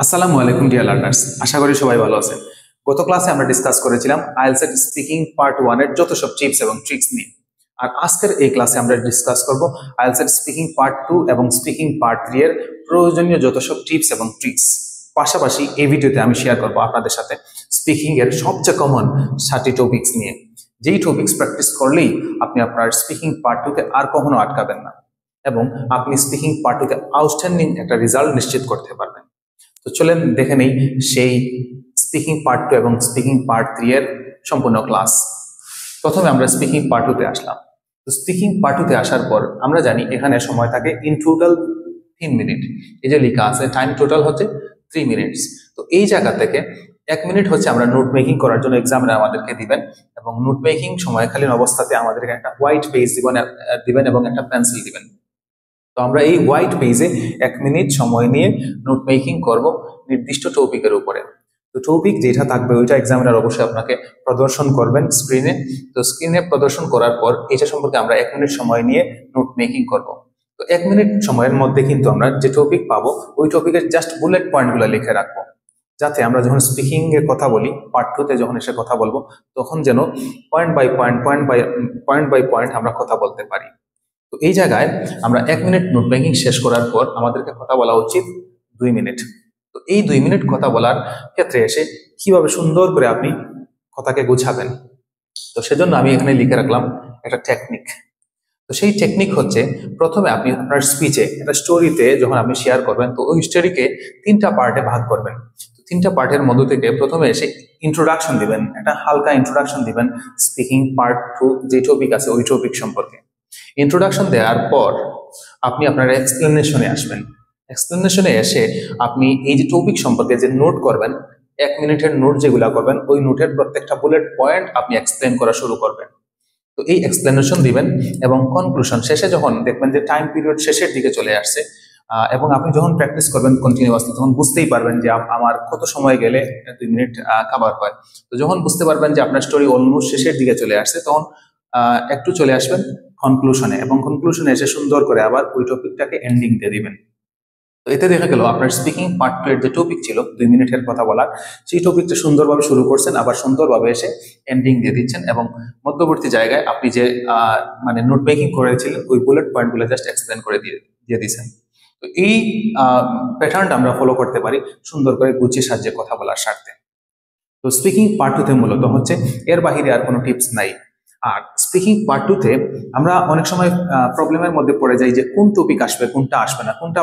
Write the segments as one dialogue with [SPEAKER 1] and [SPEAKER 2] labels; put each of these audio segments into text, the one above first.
[SPEAKER 1] আসসালামু আলাইকুম dear learners, আশা করি সবাই ভালো আছেন। গত ক্লাসে আমরা ডিসকাস করেছিলাম আইএলটিএস স্পিকিং পার্ট 1 এর যত সব টিপস এবং ট্রিক্স নিয়ে। আর আজকের এই ক্লাসে আমরা ডিসকাস করব আইএলটিএস স্পিকিং পার্ট 2 এবং স্পিকিং পার্ট 3 এর প্রয়োজনীয় যত সব টিপস এবং ট্রিক্স। পাশাপাশি এই ভিডিওতে আমি শেয়ার করব আপনাদের সাথে স্পিকিং এর সবচেয়ে কমন 7টি টপিকস নিয়ে, যেই টপিকস প্র্যাকটিস করলেই আপনি আপনার স্পিকিং পার্ট 2 তে আর কখনো আটকাবেন না এবং আপনি স্পিকিং পার্ট 2 তে আউটস্ট্যান্ডিং একটা রেজাল্ট নিশ্চিত করতে পারবেন। তো চলেন দেখে নেই সেই স্পিকিং পার্ট 2 এবং স্পিকিং পার্ট 3 এর সম্পূর্ণ ক্লাস। প্রথমে আমরা স্পিকিং পার্ট 2 তে আসলাম। তো স্পিকিং পার্ট 2 তে আসার পর আমরা জানি এখানে সময় থাকে ইন টোটাল 3 মিনিট। এই যে লেখা আছে টাইম টোটাল হচ্ছে 3 মিনিটস। তো এই জায়গা থেকে 1 মিনিট হচ্ছে আমরা নোট মেকিং করার জন্য এক্সামিনার আমাদেরকে দিবেন, এবং নোট মেকিং সময়কালীন অবস্থাতে আমাদেরকে একটা হোয়াইট পেজ দিবেন এবং একটা পেন্সিল দিবেন। তো আমরা এই হোয়াইট পেজে 1 মিনিট সময় নিয়ে নোট মেকিং করব নির্দিষ্ট টপিকের উপরে। তো টপিক যেটা থাকবে ওইটা এক্সামিনার অবশ্যই আপনাকে প্রদর্শন করবেন স্ক্রিনে। তো স্ক্রিনে প্রদর্শন করার পর এটা সম্পর্কে আমরা 1 মিনিট সময় নিয়ে নোট মেকিং করব। তো 1 মিনিট সময়ের মধ্যে কিন্তু আমরা যে টপিক পাবো ওই টপিকের জাস্ট বুলেট পয়েন্টগুলো লিখে রাখবো, যাতে আমরা যখন স্পিকিং এর কথা বলি পার্ট 2 তে যখন এসে কথা বলবো তখন যেন পয়েন্ট বাই পয়েন্ট আমরা কথা বলতে পারি। তো এই জায়গায় আমরা 1 মিনিট নোট মেকিং শেষ করার পর আমাদেরকে কথা বলা উচিত 2 মিনিট। তো এই 2 মিনিট কথা বলার ক্ষেত্রে এসে কিভাবে সুন্দর করে আপনি কথাকে গুছাবেন, তো সেজন্য আমি এখানে লিখে রাখলাম একটা টেকনিক। তো সেই টেকনিক হচ্ছে, প্রথমে আপনি আপনার স্পিচে একটা স্টোরিতে যখন আপনি শেয়ার করবেন তো ওই স্টোরিকে 3টা পার্টে ভাগ করবেন। তো 3টা পার্টের মধ্য থেকে প্রথমে এসে ইন্ট্রোডাকশন দিবেন, একটা হালকা ইন্ট্রোডাকশন দিবেন স্পিকিং পার্ট 2 যে টপিক আছে ওই টপিক সম্পর্কে। ইন্ট্রোডাকশন দেওয়ার পর আপনি আপনার এক্সপ্লেনেশনে আসবেন। এক্সপ্লেনেশনে এসে আপনি এই যে টপিক সম্পর্কে যে নোট করবেন, 1 মিনিটের নোট যেগুলা করবেন ওই নোটের প্রত্যেকটা বুলেট পয়েন্ট আপনি এক্সপ্লেন করা শুরু করবেন। তো এই এক্সপ্লেনেশন দিবেন এবং কনক্লুশন শেষে যখন দেখবেন যে টাইম পিরিয়ড শেষের দিকে চলে আসছে, এবং আপনি যখন প্র্যাকটিস করবেন কন্টিনিউয়াসলি তখন বুঝতেই পারবেন যে আমার কত সময় গেলে 2 মিনিট কভার হয়। তো যখন বুঝতে পারবেন যে আপনার স্টোরি অলমোস্ট শেষের দিকে চলে আসছে তখন একটু চলে আসবেন কনক্লুশনে, এবং কনক্লুশনে এসে সুন্দর করে আবার ওই টপিকটাকে এন্ডিং দিয়ে দিবেন। তো এতে দেখা গেল আপনার স্পিকিং পার্ট 2 এর যে টপিক ছিল 2 মিনিটের কথা বলার, সেই টপিকটা সুন্দরভাবে শুরু করছেন, আবার সুন্দরভাবে এসে এন্ডিং দিয়ে দিচ্ছেন, এবং মধ্যবর্তী জায়গায় আপনি যে মানে নোট মেকিং করেছিলেন ওই বুলেট পয়েন্টগুলো জাস্ট এক্সপ্লেন করে দিয়ে দিয়েছেন। তো এই প্যাটার্নটা আমরা ফলো করতে পারি সুন্দর করে গুছিয়ে সাজিয়ে কথা বলার স্বার্থে। তো স্পিকিং পার্ট 2 তে মূলত হচ্ছে এর বাহিরে আর কোনো টিপস নাই। আর স্পিকিং পার্ট 2 তে আমরা অনেক সময় প্রবলেমের মধ্যে পড়ে যাই যে কোন টপিক আসবে কোনটা আসবে না, কোনটা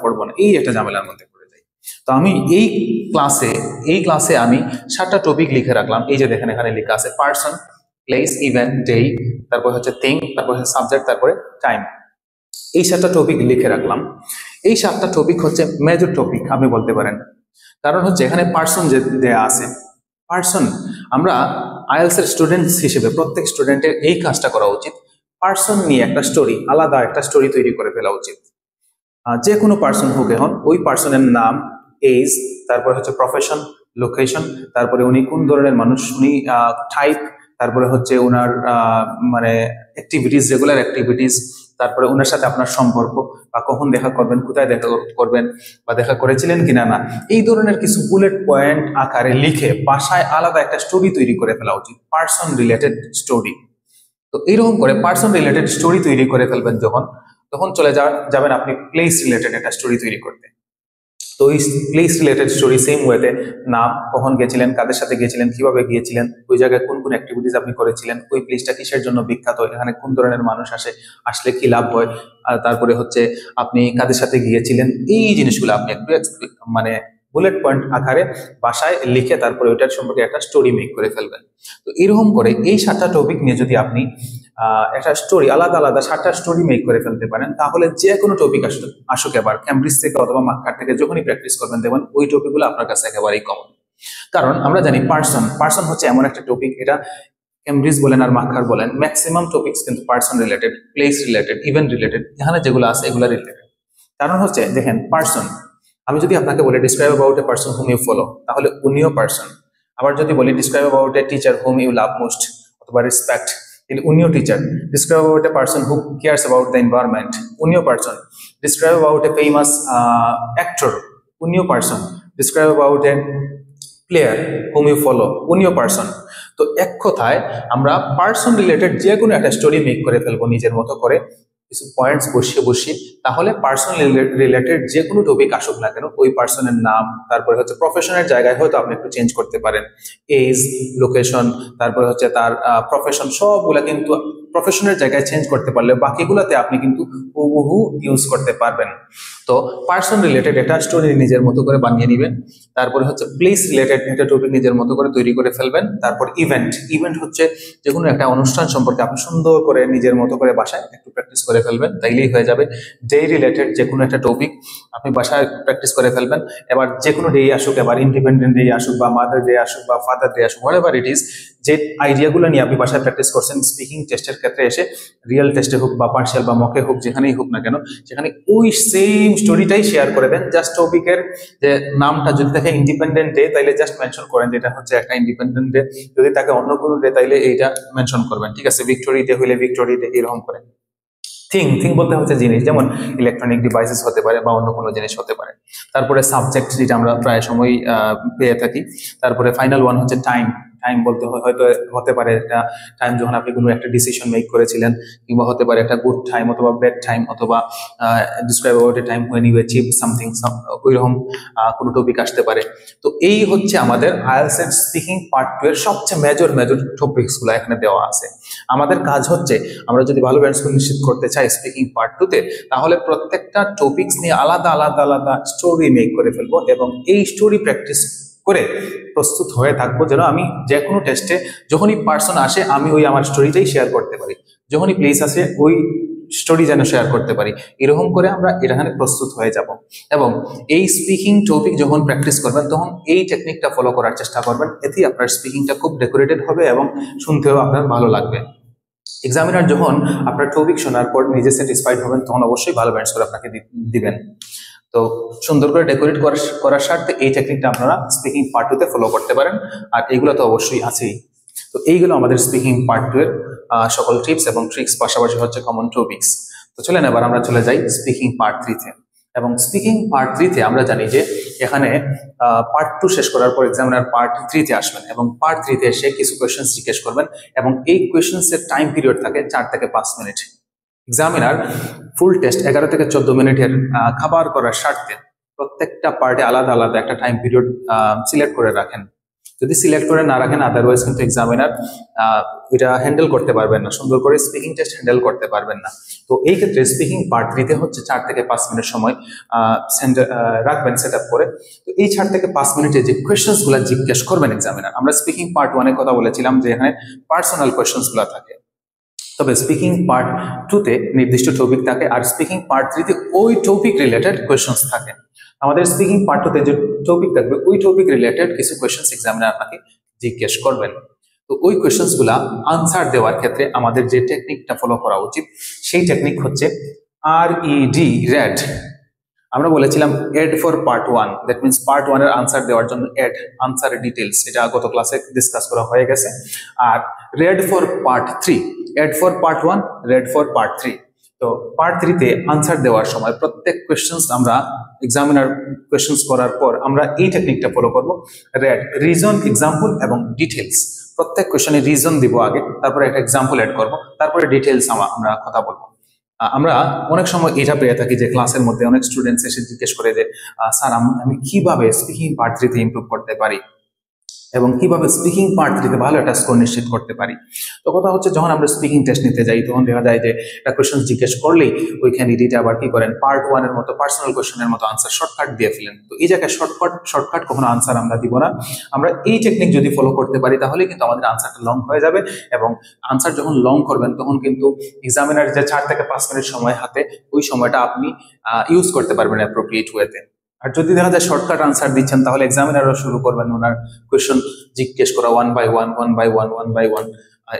[SPEAKER 1] পড়বো না, এই একটা ঝামেলার মধ্যে পড়ে যাই। তো আমি এই ক্লাসে আমি 7টা টপিক লিখে রাখলাম। এই যে দেখেন এখানে লেখা আছে পার্সন, প্লেস, ইভেন্ট, ডে, তারপর হচ্ছে থিং, তারপর হচ্ছে সাবজেক্ট, তারপরে টাইম। এই 7টা টপিক লিখে রাখলাম। এই 7টা টপিক হচ্ছে মেজর টপিক আপনি বলতে পারেন, কারণ হচ্ছে এখানে পার্সন যে দেয়া আছে, পার্সন আমরা আইএলটিএস এর স্টুডেন্টস হিসেবে প্রত্যেক স্টুডেন্টের এই কাজটা করা উচিত, পার্সন নিয়ে একটা স্টোরি, আলাদা একটা স্টোরি তৈরি করে ফেলা উচিত। যে কোনো পার্সন হোক, এখন ওই পার্সনের নাম, এজ, তারপরে হচ্ছে প্রফেশন, লোকেশন, তারপরে উনি কোন ধরনের মানুষ, উনি টাইপ, তারপরে হচ্ছে ওনার মানে অ্যাক্টিভিটিস, রেগুলার অ্যাক্টিভিটিস, তারপরে ওনার সাথে আপনার সম্পর্ক, বা কখন দেখা করবেন, কোথায় দেখা করবেন, বা দেখা করেছিলেন কিনা না, এই ধরনের কিছু বুলেট পয়েন্ট আকারে লিখে বাসায় আলাদা একটা স্টোরি তৈরি করে ফেলা উচিত, পার্সন রিলেটেড স্টোরি। তো এইরকম করে পার্সন রিলেটেড স্টোরি তৈরি করে ফেলবেন যখন, তখন চলে যাবেন আপনি প্লেস রিলেটেড একটা স্টোরি তৈরি করতে। তো ওই প্লেস রিলেটেড স্টোরি সেম ওয়েতে নাম, কখন গেছিলেন, কাদের সাথে গিয়েছিলেন, কিভাবে গিয়েছিলেন, ওই জায়গায় কোন কোন অ্যাক্টিভিটিস আপনি করেছিলেন, ওই প্লেসটা কিসের জন্য বিখ্যাত, এখানে কোন ধরনের মানুষ আসলে কি লাভ হয়, আর তারপরে হচ্ছে আপনি কাদের সাথে গিয়েছিলেন, এই জিনিসগুলো আপনি একটু মানে বুলেট পয়েন্ট আকারে বাসায় লিখে তারপরে ওইটার সম্পর্কে একটা স্টোরি মেক করে ফেলবেন। তো এরকম করে এই 7টা টপিক নিয়ে যদি আপনি একটা স্টোরি আলাদা আলাদা 7টা স্টোরি মেক করে ফেলতে পারেন, তাহলে যে কোনো টপিক আসুক এবার ক্যামব্রিজ থেকে অথবা মার্কার থেকে যখনই প্র্যাকটিস করবেন দেখবেন ওই টপিকগুলো আপনার কাছে একেবারেই কমন। কারণ আমরা জানি পার্সন হচ্ছে এমন একটা টপিক, এটা ক্যামব্রিজ বলেন আর মার্কার বলেন, ম্যাক্সিমাম টপিকস কিন্তু person related, place related, event related, এখানে যেগুলো আছে এগুলো রিলেটেড। কারণ হচ্ছে দেখেন পার্সন, আমি যদি আপনাকে বলি describe about a person whom you follow, তাহলে উনিও পার্সন। আবার যদি বলি describe about a teacher whom you love most অথবা রেসপেক্ট, তাহলে উনিও teacher. Describe about a person who cares about the environment, উনিও person. Describe about a famous actor, উনিও person. describe about a player whom you follow, উনিও person. তো এক কথায় আমরা পার্সন রিলেটেড যে কোনো একটা স্টোরি মেক করে ফেলবো নিজের মতো করে, কিছু পয়েন্টস বসিয়ে তাহলে পার্সন রিলেটেড যে কোনো টপিক আসুক না কেন ওই পার্সনের নাম, তারপরে হচ্ছে প্রফেশনের জায়গায় হয়তো আপনি একটু চেঞ্জ করতে পারেন, এজ, লোকেশন, তারপরে হচ্ছে তার প্রফেশন, সবগুলা কিন্তু প্রফেশনের জায়গায় চেঞ্জ করতে পারলে বাকিগুলোতে আপনি কিন্তু হুবহু ইউজ করতে পারবেন। তো পার্সন রিলেটেড একটা স্টোরি নিজের মতো করে বানিয়ে নেবেন। তারপরে হচ্ছে প্লেস রিলেটেড একটা টপিক নিজের মতো করে তৈরি করে ফেলবেন। তারপর ইভেন্ট হচ্ছে যে কোনো একটা অনুষ্ঠান সম্পর্কে আপনি সুন্দর করে নিজের মতো করে বাসায় একটু প্র্যাকটিস করে ফেলবেন, তাইলেই হয়ে যাবে। ডে রিলেটেড যে কোনো একটা টপিক আপনি বাসায় প্র্যাকটিস করে ফেলবেন। এবার যে কোনো ডে আসুক, এবার ইন্ডিপেন্ডেন্ট ডে আসুক বা মাদার ডে আসুক বা ফাদার ডে আসুক, হোয়াটএভার ইট ইজ, যে আইডিয়াগুলো নিয়ে আপনি বাসায় প্র্যাকটিস করছেন স্পিকিং টেস্টের ক্ষেত্রে এসে, রিয়েল টেস্টে হোক বা পার্সিয়াল বা মকে হোক, যেখানেই হোক না কেন, সেখানে ওই সেম স্টোরিটাই শেয়ার করে দেন। জাস্ট টপিকের যে নামটা যদি থাকে ইন্ডিপেন্ডেন্ট ডে, তাইলে জাস্ট মেনশন করেন যেটা হচ্ছে একটা ইন্ডিপেন্ডেন্ট ডে। যদি তাকে অন্য কোনো ডে, তাইলে এইটা মেনশন করবেন, ঠিক আছে? ভিক্টোরি ডে হইলে ভিক্টোরি ডে, এরকম করে। থিং বলতে হচ্ছে জিনিস, যেমন ইলেকট্রনিক ডিভাইসেস হতে পারে বা অন্য কোনো জিনিস হতে পারে। তারপরে সাবজেক্ট, যেটা আমরা প্রায় সময় পেয়ে থাকি। তারপরে ফাইনাল ওয়ান হচ্ছে টাইম বলতে হয়তো হতে পারে একটা টাইম যখন আপনি কোনো একটা ডিসিশন মেক করেছিলেন, কিংবা হতে পারে একটা গুড টাইম অথবা ব্যাড টাইম, অথবা describe about a time when you achieve something, ওইরকম কোনো টপিক আসতে পারে। তো এই হচ্ছে আমাদের আইএলটিএস এর স্পিকিং পার্ট 2 এর সবচেয়ে মেজর টপিকসগুলো এখানে দেওয়া আছে। আমাদের কাজ হচ্ছে, আমরা যদি ভালো ব্যান্ড নিশ্চিত করতে চাই স্পিকিং পার্ট 2 তে, তাহলে প্রত্যেকটা টপিকস নিয়ে আলাদা স্টোরি মেক করে ফেলবো, এবং এই স্টোরি প্র্যাকটিস করে প্রস্তুত হয়ে থাকবো, যেন আমি যে কোনো টেস্টে যখনই পার্সন আসে আমি ওই আমার স্টোরিটাই শেয়ার করতে পারি, যখনই প্লেস আসে ওই স্টোরি যেন শেয়ার করতে পারি। এরকম করে আমরা এখানে প্রস্তুত হয়ে যাব। এবং এই স্পিকিং টপিক যখন প্র্যাকটিস করবেন তখন এই টেকনিকটা ফলো করার চেষ্টা করবেন, এতেই আপনার স্পিকিংটা খুব ডেকোরেটেড হবে এবং শুনতেও আপনার ভালো লাগবে। এক্সামিনার যখন আপনার টপিক শোনার পর নিজে স্যাটিসফাইড হবেন, তখন অবশ্যই ভালো ব্যান্ডস করে আপনাকে দিবেন। তো সুন্দর করে ডেকোরেট করার স্বার্থে এই টেকনিকটা আপনারা স্পিকিং পার্ট 2 তে ফলো করতে পারেন, আর এইগুলো তো অবশ্যই আছেই। তো এইগুলো আমাদের স্পিকিং পার্ট 2 এর সকল টিপস এবং ট্রিক্স, পাশাপাশি হচ্ছে কমন টপিকস। তো চলেন এবার আমরা চলে যাই স্পিকিং পার্ট 3 তে। এবং স্পিকিং পার্ট 3 তে আমরা জানি যে এখানে পার্ট 2 শেষ করার পর এক্সামিনার পার্ট 3 তে আসবেন, এবং পার্ট 3 তে এসে কিছু কোয়েশ্চেন্স জিজ্ঞেস করবেন, এবং এই কোয়েশ্চেন্স এর টাইম পিরিয়ড থাকে 4 থেকে 5 মিনিট। এক্সামিনার ফুল টেস্ট 11 থেকে 14 মিনিটের খাবার করার স্বার্থে প্রত্যেকটা পার্টে আলাদা একটা টাইম পিরিয়ড সিলেক্ট করে রাখেন। যদি সিলেক্ট করে না রাখেন, আদারওয়াইজ কিন্তু এক্সামিনার এটা হ্যান্ডেল করতে পারবেন না, সুন্দর করে স্পিকিং টেস্ট হ্যান্ডেল করতে পারবেন না। তো এই ক্ষেত্রে স্পিকিং পার্ট 3 তে হচ্ছে 4 থেকে 5 মিনিট সময় রাখবেন সেট আপ করে। তো এই 4 থেকে 5 মিনিটে যে কোয়েশ্চেন্স গুলা জিজ্ঞেস করবেন এক্সামিনার, আমরা স্পিকিং পার্ট 1 এর কথা বলেছিলাম যে এখানে পার্সোনাল কোয়েশ্চেন্স গুলা থাকে, তবে স্পিকিং পার্ট 2 তে নির্দিষ্ট টপিক থাকে, আর স্পিকিং পার্ট 3 তে ওই টপিক রিলেটেড কোয়েশ্চেন্স থাকে। আমাদের স্পিকিং পার্ট 2 তে যে টপিক থাকবে ওই টপিক রিলেটেড কিছু কোয়েশ্চেন্স এক্সামিনার আপনাকে জিজ্ঞেস করবেন। তো ওই কোয়েশ্চেন্স গুলা আনসার দেওয়ার ক্ষেত্রে আমাদের যে টেকনিকটা ফলো করা উচিত, সেই টেকনিক হচ্ছে RED। আমরা বলেছিলাম এড for part 1, that means part 1 এর আনসার দেওয়ার জন্য এড, আনসার ডিটেইলস, এটা গত ক্লাসে ডিসকাস করা হয়ে গেছে। আর read for part 3, add for part 1, read for part 3। তো পার্ট 3 তে আনসার দেওয়ার সময় প্রত্যেক কোয়েশ্চেন্স আমরা এক্সামিনার কোয়েশ্চেন্স করার পর আমরা এই টেকনিকটা ফলো করব, রেড, রিজন, এক্সাম্পল এবং ডিটেইলস। প্রত্যেক কোয়েশ্চেনে রিজন দিব আগে, তারপরে একটা এক্সাম্পল এড করব, তারপরে ডিটেইলস আমরা কথা বলবো। আমরা অনেক সময় এটা পেয়ে থাকি যে ক্লাসের মধ্যে অনেক স্টুডেন্টস এসে জিজ্ঞেস করে যে স্যার আমি কিভাবে স্পিকিং পার্ট 3 তে ইমপ্রুভ করতে পারি এবং কিভাবে স্পিকিং পার্ট 3 তে ভালো একটা স্কোর নিশ্চিত করতে পারি। তো কথা হচ্ছে, যখন আমরা স্পিকিং টেস্ট নিতে যাই তখন দেখা যায় যে একটা কোয়েশ্চেন জিজ্ঞেস করলেই ওই ক্যান্ডিডেট আবার কি করেন, পার্ট 1 এর মতো পার্সোনাল কোয়েশ্চেনের মতো আনসার শর্টকাট দিয়ে ফেলেন। তো এই জায়গায় শর্টকাট কখনো আনসার আমরা দিব না। আমরা এই টেকনিক যদি ফলো করতে পারি তাহলে কিন্তু আমাদের আনসারটা লং হয়ে যাবে, এবং আনসার যখন লং করবেন তখন কিন্তু এক্সামিনার যে 4 থেকে 5 মিনিট সময় হাতে, ওই সময়টা আপনি ইউজ করতে পারবেন অ্যাপ্রোপ্রিয়েট ওয়েতে। আর যদি দেখা যায় শর্টকাট আনসার দিচ্ছেন, তাহলে এক্সামিনারও শুরু করবেন ওনার কোয়েশ্চেন জিজ্ঞেস করা ওয়ান বাই ওয়ান।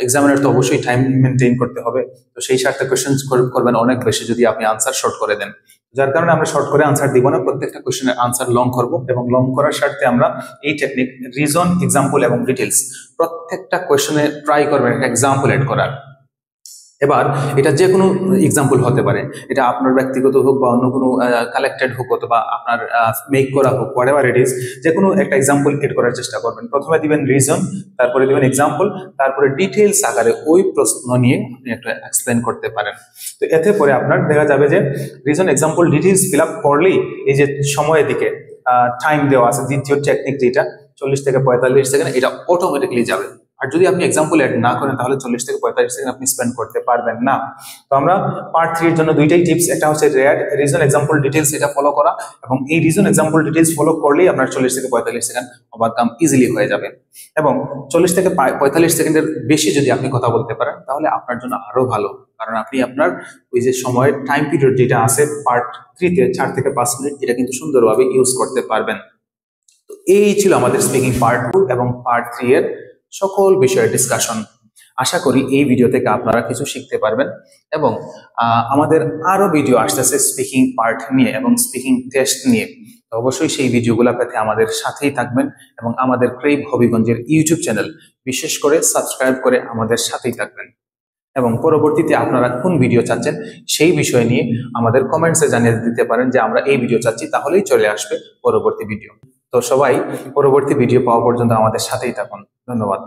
[SPEAKER 1] এক্সামিনার তো অবশ্যই টাইম মেনটেন করতে হবে, তো সেই স্বার্থে কোয়েশ্চেন করবেন অনেক বেশি যদি আপনি আনসার শর্ট করে দেন। যার কারণে আমরা শর্ট করে আনসার দিব না, প্রত্যেকটা কোয়েশ্চেনের আনসার লং করব, এবং লং করার স্বার্থে আমরা এই টেকনিক রিজন, এক্সাম্পল এবং ডিটেলস প্রত্যেকটা কোয়েশ্চেনে ট্রাই করবেন একটা এক্সাম্পল এড করার। এবার এটা যে কোনো এক্সাম্পল হতে পারে, এটা আপনার ব্যক্তিগত হোক বা অন্য কোনো কালেক্টেড হোক অথবা আপনার মেক করা হোক, হোয়াট এভার ইট ইজ, যে কোনো একটা এক্সাম্পল এড করার চেষ্টা করবেন। প্রথমে দিবেন রিজন, তারপরে দিবেন এক্সাম্পল, তারপরে ডিটেইলস আকারে ওই প্রশ্ন নিয়ে আপনি একটা এক্সপ্লেন করতে পারেন। তো এতে করে আপনার দেখা যাবে যে reason, example, details fill up করলেই এই যে সময়ের দিকে টাইম দেওয়া আছে, দ্বিতীয় টেকনিক যেটা 40 থেকে 45 সেকেন্ড, এটা অটোমেটিকলি যাবে। আর যদি আপনি এক্সাম্পল অ্যাড না করেন তাহলে 40 থেকে 45 সেকেন্ড আপনি স্পেন্ড করতে পারবেন না। তো আমরা পার্ট 3 এর জন্য দুইটাই টিপস, একটা হচ্ছে রিজন এক্সাম্পল ডিটেইলস এটা ফলো করা, এবং এই রিজন এক্সাম্পল ডিটেইলস ফলো করলেই আপনার 40 থেকে 45 সেকেন্ড ওভারকাম ইজিলি হয়ে যাবে। এবং 40 থেকে 45 সেকেন্ডের বেশি যদি আপনি কথা বলতে পারেন তাহলে আপনার জন্য আরো ভালো, কারণ আপনি আপনার ওই যে সময়ের টাইম পিরিয়ড যেটা আছে পার্ট 3 তে 4 থেকে 5 মিনিট, এটা কিন্তু সুন্দরভাবে ইউজ করতে পারবেন। তো এই ছিল আমাদের স্পিকিং পার্ট 2 এবং পার্ট 3 এর সকল বিষয়ের ডিসকাশন। আশা করি এই ভিডিও থেকে আপনারা কিছু শিখতে পারবেন, এবং আমাদের আরো ভিডিও আসতেছে স্পিকিং পার্ট নিয়ে এবং স্পিকিং টেস্ট নিয়ে। তো অবশ্যই সেই ভিডিওগুলো পেতে আমাদের সাথেই থাকবেন এবং আমাদের ক্রেভ হবিগঞ্জের ইউটিউব চ্যানেল বিশেষ করে সাবস্ক্রাইব করে আমাদের সাথেই থাকবেন। এবং পরবর্তীতে আপনারা কোন ভিডিও চাচ্ছেন সেই বিষয় নিয়ে আমাদের কমেন্টসে জানিয়ে দিতে পারেন যে আমরা এই ভিডিও চাচ্ছি, তাহলেই চলে আসবে পরবর্তী ভিডিও। তো সবাই পরবর্তী ভিডিও পাওয়া পর্যন্ত আমাদের সাথেই থাকুন। ধন্যবাদ।